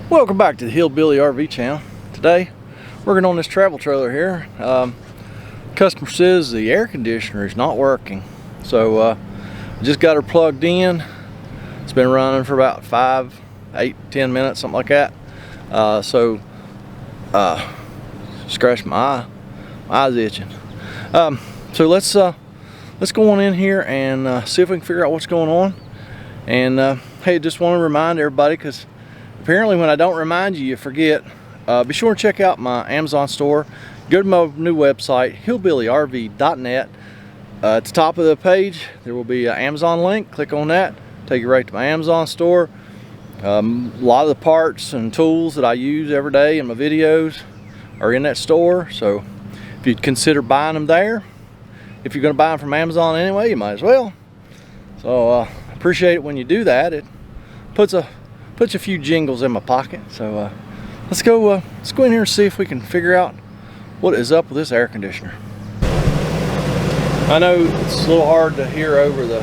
Welcome back to the Hillbilly RV channel. Today, working on this travel trailer here. Customer says the air conditioner is not working. So I just got her plugged in. It's been running for about 5, 8, 10 minutes, something like that. Scratched my eye. My eye's itching. So let's go on in here and see if we can figure out what's going on. And hey, just want to remind everybody, because apparently when I don't remind you, you forget. Be sure to check out my Amazon store. Go to my new website, hillbillyrv.net. At the top of the page, there will be an Amazon link. Click on that, take you right to my Amazon store. A lot of the parts and tools that I use every day in my videos are in that store. So if you'd consider buying them there, if you're going to buy them from Amazon anyway, you might as well. So appreciate it when you do that. It puts a few jingles in my pocket. So let's go in here and see if we can figure out what is up with this air conditioner. I know it's a little hard to hear over the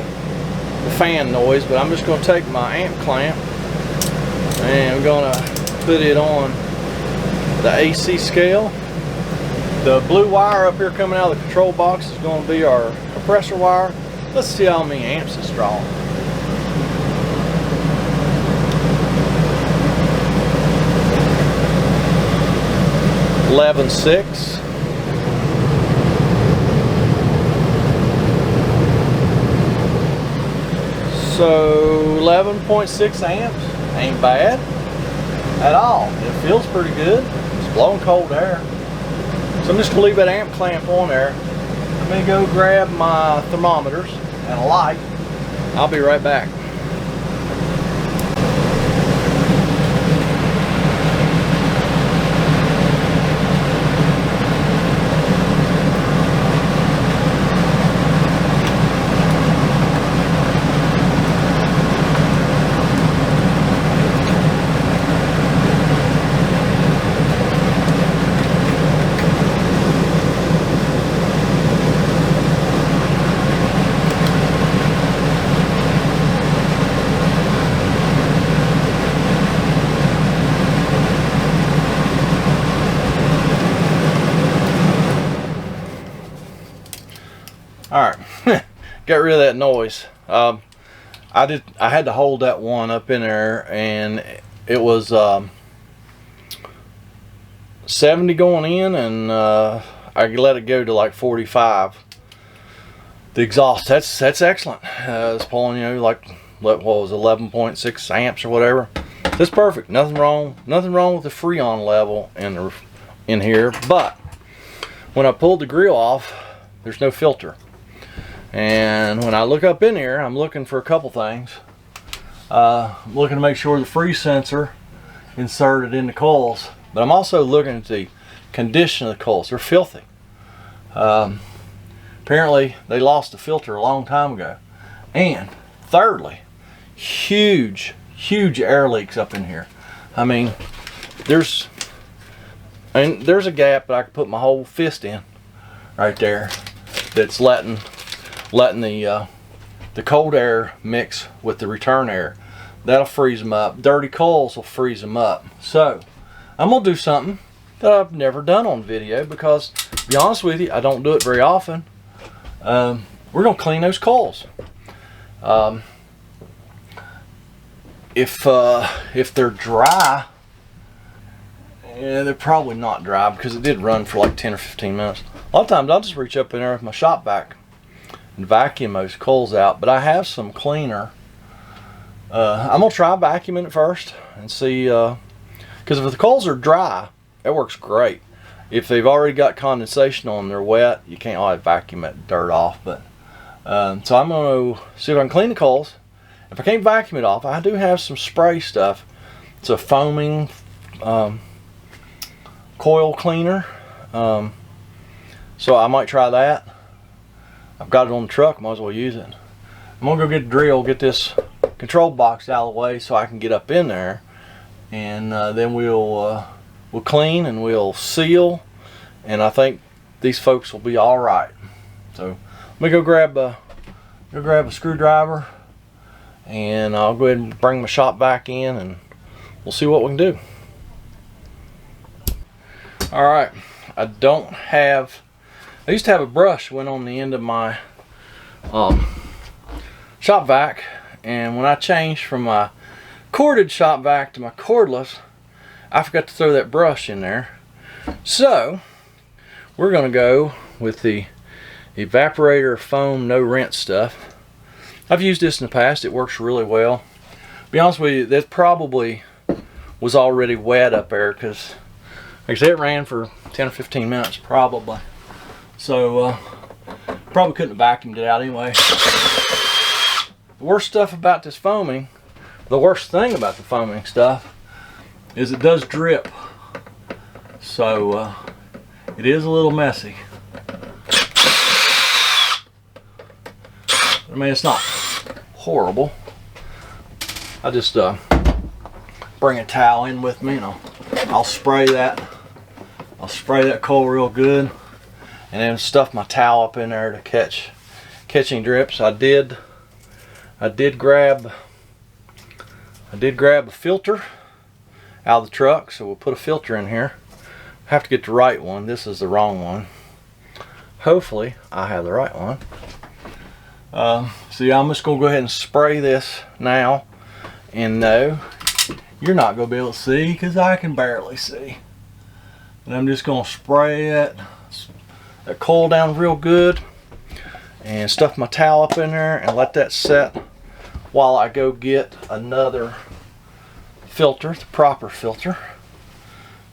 fan noise, but I'm just going to take my amp clamp and I'm going to put it on the AC scale. The blue wire up here coming out of the control box is going to be our compressor wire. Let's see how many amps it's drawing. $11.6. So 11.6 amps ain't bad at all. It feels pretty good. It's blowing cold air. So I'm just gonna leave that amp clamp on there. I'm gonna go grab my thermometers and a light. I'll be right back. Alright, got rid of that noise. I had to hold that one up in there, and it was 70 going in, and I let it go to like 45. The exhaust, that's excellent. It's pulling, like what was 11.6 amps or whatever. That's perfect. Nothing wrong with the Freon level in here. But when I pulled the grill off, there's no filter. And when I look up in here, I'm looking for a couple things. I'm looking to make sure the freeze sensor inserted in the coils, but I'm also looking at the condition of the coils. They're filthy. Apparently they lost the filter a long time ago. And thirdly, huge air leaks up in here. I mean, there's a gap that I could put my whole fist in right there, that's letting the cold air mix with the return air. That'll freeze them up. Dirty coils will freeze them up. So I'm gonna do something that I've never done on video, because to be honest with you, I don't do it very often. We're gonna clean those coils. If they're dry, they're probably not dry, because it did run for like 10 or 15 minutes. A lot of times I'll just reach up in there with my shop vac and vacuum those coils out, but I have some cleaner. I'm gonna try vacuuming it first and see, because if the coils are dry, it works great. If they've already got condensation on them, they're wet, you can't always vacuum that dirt off. But so I'm gonna see if I can clean the coils. If I can't vacuum it off, I do have some spray stuff. It's a foaming coil cleaner, so I might try that. I've got it on the truck, might as well use it. I'm gonna go get the drill, get this control box out of the way so I can get up in there, and then we'll clean and we'll seal, and I think these folks will be all right. So let me go grab a screwdriver, and I'll go ahead and bring my shop back in, and we'll see what we can do. All right, I used to have a brush went on the end of my shop vac, and when I changed from my corded shop vac to my cordless, I forgot to throw that brush in there. So we're gonna go with the evaporator foam no rinse stuff. I've used this in the past. It works really well. To be honest with you, that probably was already wet up there, because like I said, it ran for 10 or 15 minutes probably. So probably couldn't have vacuumed it out anyway. The worst stuff about this foaming, the worst thing about the foaming stuff, is it does drip. So it is a little messy. I mean, it's not horrible. I just bring a towel in with me, and I'll spray that. I'll spray that coil real good, and then stuff my towel up in there to catch any drips. I did grab a filter out of the truck, so we'll put a filter in here. I have to get the right one. This is the wrong one. Hopefully I have the right one. So yeah, I'm just gonna go ahead and spray this now. And no, you're not gonna be able to see, because I can barely see. And I'm just gonna spray that coil down real good and stuff my towel up in there and let that set while I go get another filter, the proper filter.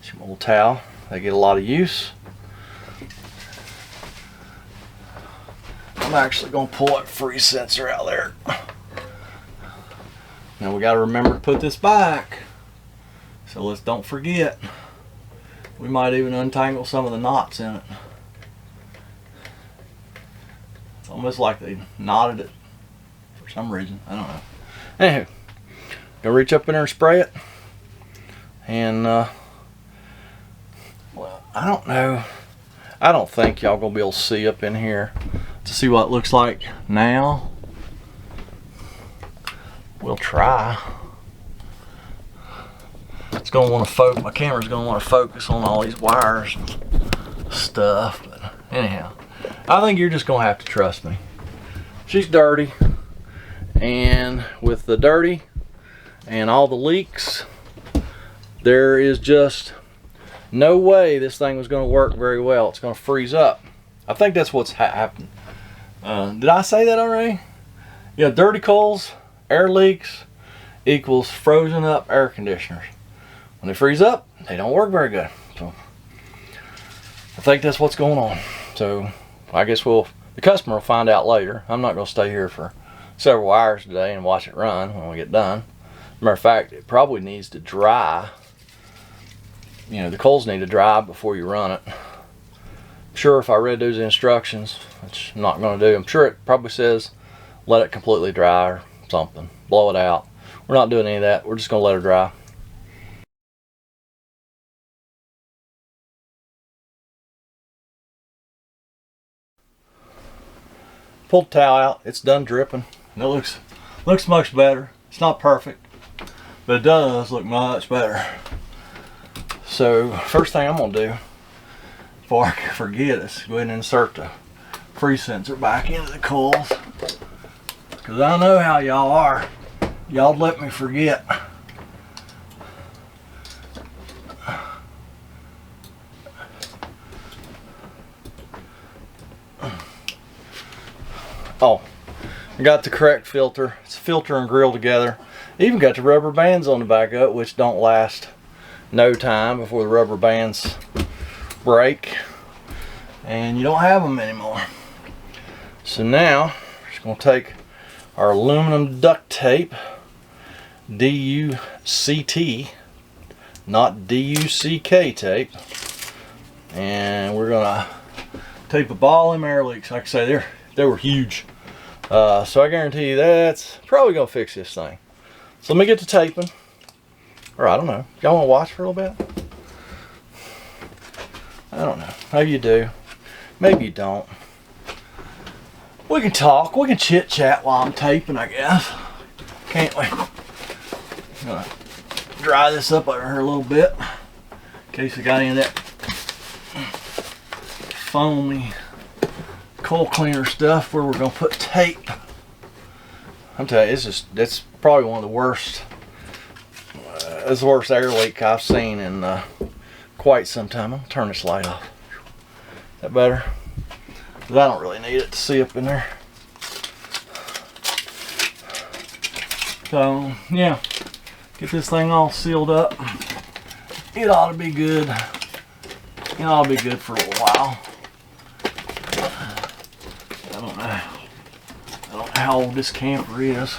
Some old towel, they get a lot of use. I'm actually gonna pull that freeze sensor out there. Now we gotta remember to put this back, so let's don't forget. We might even untangle some of the knots in it. It's almost like they knotted it for some reason, I don't know. Anywho, gonna reach up in there and spray it. And well, I don't know, I don't think y'all gonna be able to see up in here to see what it looks like now. We'll try. It's gonna want to focus. My camera's gonna want to focus on all these wires and stuff. But anyhow, I think you're just gonna have to trust me. She's dirty, and with the dirty and all the leaks, there is just no way this thing was gonna work very well. It's gonna freeze up. I think that's what's happened. Did I say that already? Yeah, dirty coils, air leaks equals frozen up air conditioners. When they freeze up, they don't work very good. So I think that's what's going on. So I guess the customer will find out later. I'm not going to stay here for several hours today and watch it run when we get done. Matter of fact, it probably needs to dry. You know, the coils need to dry before you run it. I'm sure if I read those instructions, which I'm not going to do, I'm sure it probably says let it completely dry or something. Blow it out. We're not doing any of that. We're just going to let her dry. Pulled the towel out. It's done dripping. It looks much better. It's not perfect, but it does look much better. So first thing I'm going to do before I forget is go ahead and insert the freeze sensor back into the coils, because I know how y'all are. Y'all let me forget. Oh, I got the correct filter. It's filter and grill together. Even got the rubber bands on the back of it, which don't last no time before the rubber bands break and you don't have them anymore. So now we're just going to take our aluminum duct tape, DUCT, not DUCK tape, and we're going to tape up all them air leaks. Like I say, they were huge. So I guarantee you that's probably going to fix this thing. So let me get to taping. Or I don't know. Y'all want to watch for a little bit? I don't know. Maybe you do. Maybe you don't. We can talk. We can chit chat while I'm taping, I guess. Can't we? I'm gonna dry this up over here a little bit in case I got any of that foamy coil cleaner stuff where we're gonna put tape. I'm telling you, it's probably one of the worst. It's the worst air leak I've seen in quite some time. I'm gonna turn this light off. Is that better? Because I don't really need it to see up in there. So yeah, get this thing all sealed up. It ought to be good. It ought to be good for a little while. I don't know how old this camper is,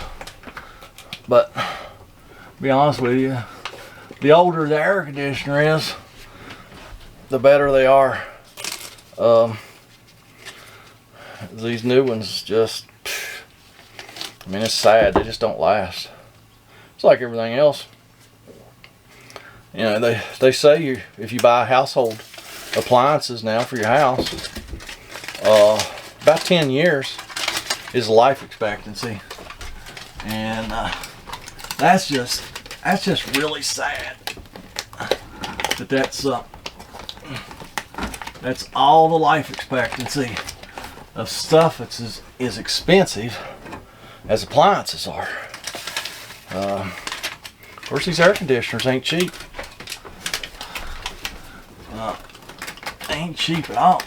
but to be honest with you, the older the air conditioner is, the better they are. These new ones just, I mean, it's sad. They just don't last. It's like everything else. You know, they say if you buy household appliances now for your house, about 10 years is life expectancy, and that's just really sad that that's all the life expectancy of stuff that's as expensive as appliances are. Of course, these air conditioners ain't cheap. Ain't cheap at all.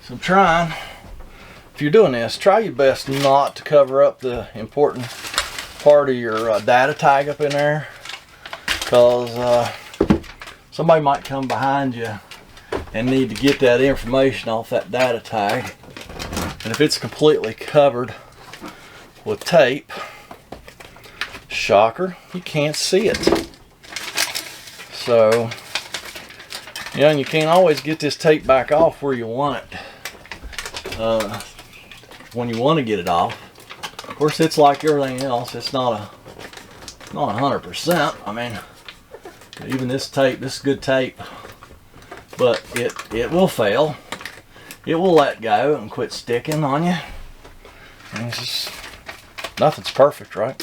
So I'm trying, if you're doing this, try your best not to cover up the important part of your data tag up in there, because somebody might come behind you and need to get that information off that data tag, and if it's completely covered with tape, shocker, you can't see it. So, you know, and you can't always get this tape back off where you want it. When you want to get it off, of course, it's like everything else. It's not 100%. I mean, even this tape, this is good tape, but it will fail. It will let go and quit sticking on you. And it's just, nothing's perfect, right?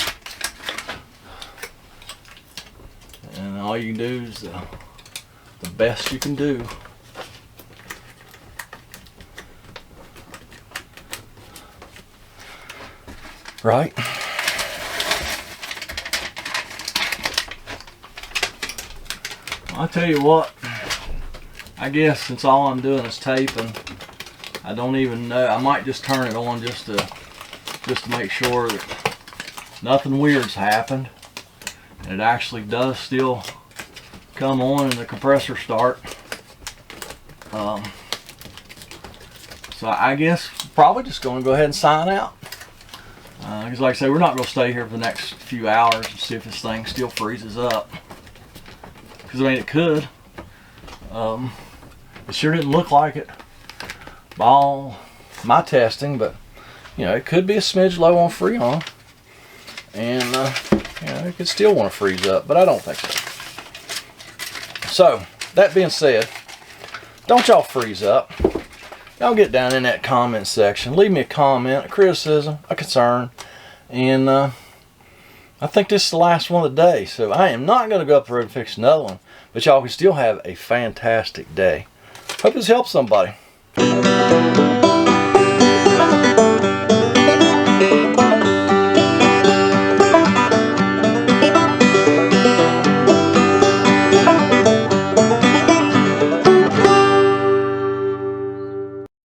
And all you can do is the best you can do. Right? I'll tell you what, I guess since all I'm doing is taping, I don't even know, I might just turn it on just to make sure that nothing weird's happened, and it actually does still come on and the compressor start. So I guess probably just going to go ahead and sign out. Because like I say, we're not going to stay here for the next few hours and see if this thing still freezes up. Because I mean, it could. It sure didn't look like it by all my testing, but you know, it could be a smidge low on Freon, and you know, it could still want to freeze up, but I don't think so. So that being said, don't y'all freeze up. Y'all get down in that comment section, leave me a comment, a criticism, a concern, and I think this is the last one of the day, so I am not going to go up the road and fix another one, but y'all can still have a fantastic day. Hope this helps somebody.